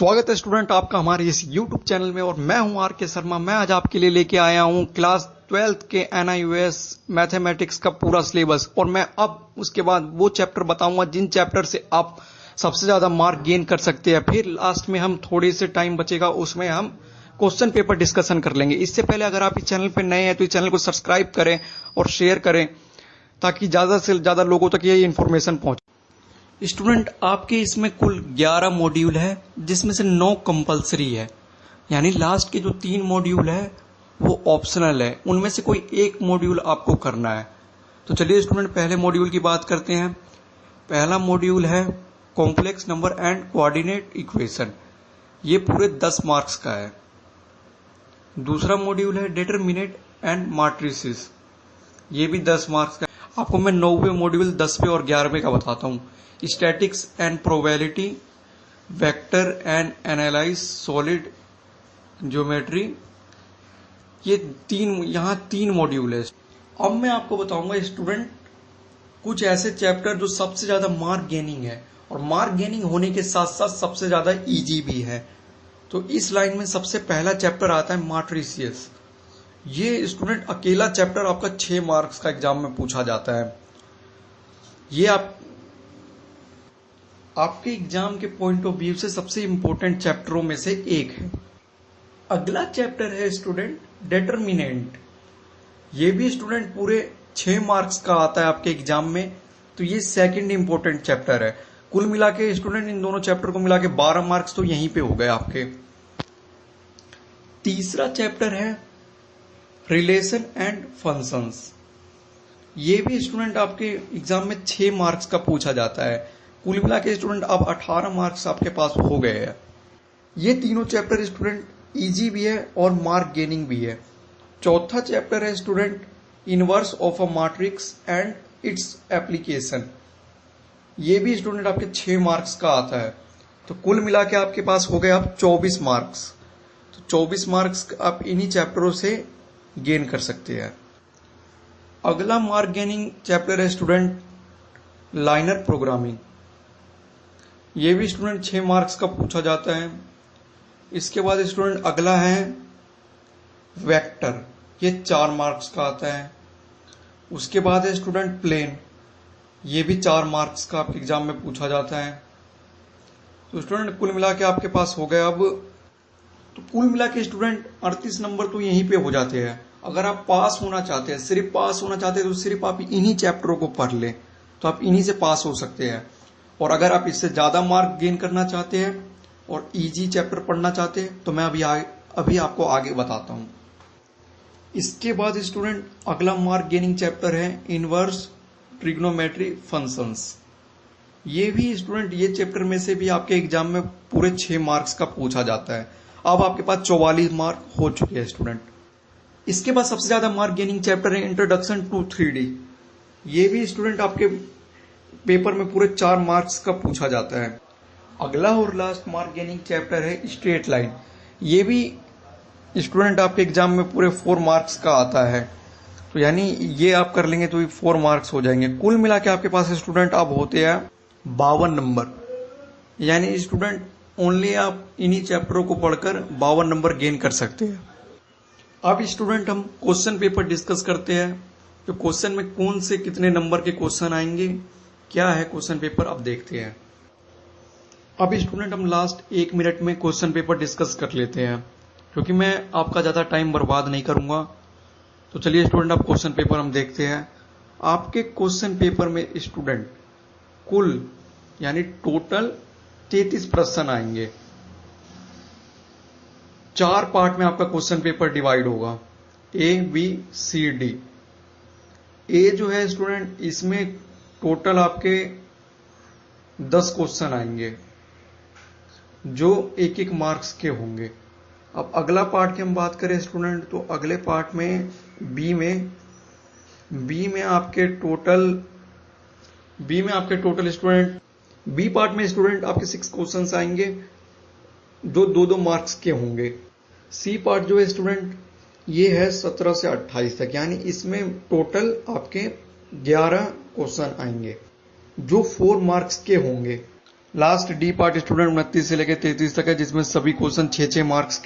स्वागत है स्टूडेंट आपका हमारे इस YouTube चैनल में और मैं हूं आर.के. शर्मा। मैं आज आपके लिए लेके आया हूं क्लास 12th के NIOS मैथमेटिक्स का पूरा सिलेबस और मैं अब उसके बाद वो चैप्टर बताऊंगा जिन चैप्टर से आप सबसे ज्यादा मार्क गेन कर सकते हैं। फिर लास्ट में हम थोड़ी से टाइम बचेगा उसमें हम क्वेश्चन पेपर डिस्कशन कर लेंगे। इससे पहले अगर आप इस चैनल पर नए हैं तो इस चैनल को सब्सक्राइब करें और शेयर करें ताकि ज्यादा से ज्यादा लोगों तक ये इन्फॉर्मेशन पहुंचे। स्टूडेंट आपके इसमें कुल 11 मॉड्यूल है जिसमें से 9 कंपलसरी है, यानी लास्ट के जो 3 मॉड्यूल है वो ऑप्शनल है। उनमें से कोई एक मॉड्यूल आपको करना है। तो चलिए स्टूडेंट पहले मॉड्यूल की बात करते हैं। पहला मॉड्यूल है complex number and coordinate equation, ये पूरे 10 मार्क्स का है। दूसरा मॉड्यूल है डिटरमिनेंट एंड मैट्रिसेस, ये भी 10 मार्क्स का है। आपको मैं 9वें मॉड्यूल 10वें और 11वें का बताता हूँ। Statics and probability, vector and analyse solid geometry, ये यहाँ तीन मॉड्यूल है। अब मैं आपको बताऊंगा स्टूडेंट कुछ ऐसे चैप्टर जो सबसे ज्यादा मार्क गेनिंग है और मार्क गेनिंग होने के साथ साथ सबसे ज्यादा इजी भी है। तो इस लाइन में सबसे पहला चैप्टर आता है मैट्रिसेस। ये स्टूडेंट अकेला चैप्टर आपका 6 मार्क्स का एग्जाम में पूछा जाता है। ये आपके एग्जाम के पॉइंट ऑफ व्यू से सबसे इंपॉर्टेंट चैप्टरों में से एक है। अगला चैप्टर है स्टूडेंट डिटरमिनेंट। ये भी स्टूडेंट पूरे 6 मार्क्स का आता है आपके एग्जाम में। तो ये सेकंड इंपॉर्टेंट चैप्टर है। कुल मिला के स्टूडेंट इन दोनों चैप्टर को मिला के 12 मार्क्स तो यहीं पे हो गए आपके। तीसरा चैप्टर है रिलेशन एंड फंक्शंस। ये भी स्टूडेंट आपके एग्जाम में 6 मार्क्स का पूछा जाता है। कुल मिला के स्टूडेंट अब 18 मार्क्स आपके पास हो गए हैं। ये तीनों चैप्टर स्टूडेंट इजी भी है और मार्क गेनिंग भी है। चौथा चैप्टर है student inverse of a matrix and its application. ये भी स्टूडेंट आपके 6 मार्क्स का आता है। तो कुल मिला के आपके पास हो गए अब 24 मार्क्स। तो 24 मार्क्स आप इन्हीं चैप्टरों से गेन कर सकते हैं। अगला मार्क गेनिंग चैप्टर है स्टूडेंट लाइनर प्रोग्रामिंग। ये भी स्टूडेंट 6 मार्क्स का पूछा जाता है। इसके बाद स्टूडेंट अगला है वेक्टर, ये 4 मार्क्स का आता है। उसके बाद है स्टूडेंट प्लेन, ये भी 4 मार्क्स का आपके एग्जाम में पूछा जाता है। तो स्टूडेंट कुल मिला के आपके पास हो गए अब, तो कुल मिला के स्टूडेंट 38 नंबर तो यहीं पे हो जाते हैं। अगर आप पास होना चाहते हैं, सिर्फ पास होना चाहते हैं, तो सिर्फ आप इन्हीं चैप्टरों को पढ़ लें तो आप इन्हीं से पास हो सकते हैं। और अगर आप इससे ज्यादा मार्क गेन करना चाहते हैं और इजी चैप्टर पढ़ना चाहते हैं तो मैं अभी आपको आगे बताता हूं। इसके बाद स्टूडेंट अगला मार्क गेनिंग चैप्टर है इनवर्स ट्रिग्नोमेट्री फंक्शंस। ये भी स्टूडेंट ये चैप्टर में से भी आपके एग्जाम में पूरे 6 मार्क्स का पूछा जाता है। अब आपके पास 44 मार्क हो चुके हैं स्टूडेंट। इसके बाद सबसे ज्यादा मार्क गेनिंग चैप्टर है इंट्रोडक्शन टू 3D। ये भी स्टूडेंट आपके पेपर में पूरे 4 मार्क्स का पूछा जाता है। अगला और लास्ट मार्क गेनिंग चैप्टर है स्ट्रेट लाइन। ये भी स्टूडेंट आपके एग्जाम में पूरे 4 मार्क्स का आता है। तो यानी ये आप कर लेंगे तो 4 मार्क्स हो जाएंगे। कुल मिला के आपके पास स्टूडेंट अब होते हैं 52 नंबर। यानी स्टूडेंट ओनली आप इन्हीं चैप्टरों को पढ़कर 52 नंबर गेन कर सकते हैं। अब स्टूडेंट हम क्वेश्चन पेपर डिस्कस करते हैं। तो क्वेश्चन में कौन से कितने नंबर के क्वेश्चन आएंगे, क्या है क्वेश्चन पेपर, अब देखते हैं। अब स्टूडेंट हम लास्ट 1 मिनट में क्वेश्चन पेपर डिस्कस कर लेते हैं क्योंकि मैं आपका ज्यादा टाइम बर्बाद नहीं करूंगा। तो चलिए स्टूडेंट अब क्वेश्चन पेपर हम देखते हैं। आपके क्वेश्चन पेपर में स्टूडेंट कुल यानी टोटल 33 प्रश्न आएंगे। 4 पार्ट में आपका क्वेश्चन पेपर डिवाइड होगा, ABCD। ए जो है स्टूडेंट इसमें टोटल आपके 10 क्वेश्चन आएंगे जो 1-1 मार्क्स के होंगे। अब अगला पार्ट की हम बात करें स्टूडेंट, तो अगले पार्ट में बी में आपके टोटल स्टूडेंट बी पार्ट में स्टूडेंट आपके 6 क्वेश्चंस आएंगे जो 2-2 मार्क्स के होंगे। सी पार्ट जो है स्टूडेंट ये है 17 से 28 तक, यानी इसमें टोटल आपके 11 क्वेश्चन आएंगे जो 4 मार्क्स के होंगे। लास्ट डी पार्ट स्टूडेंट 29 से लेकर 33 तक है, जिसमें सभी क्वेश्चन 6-6 मार्क्स के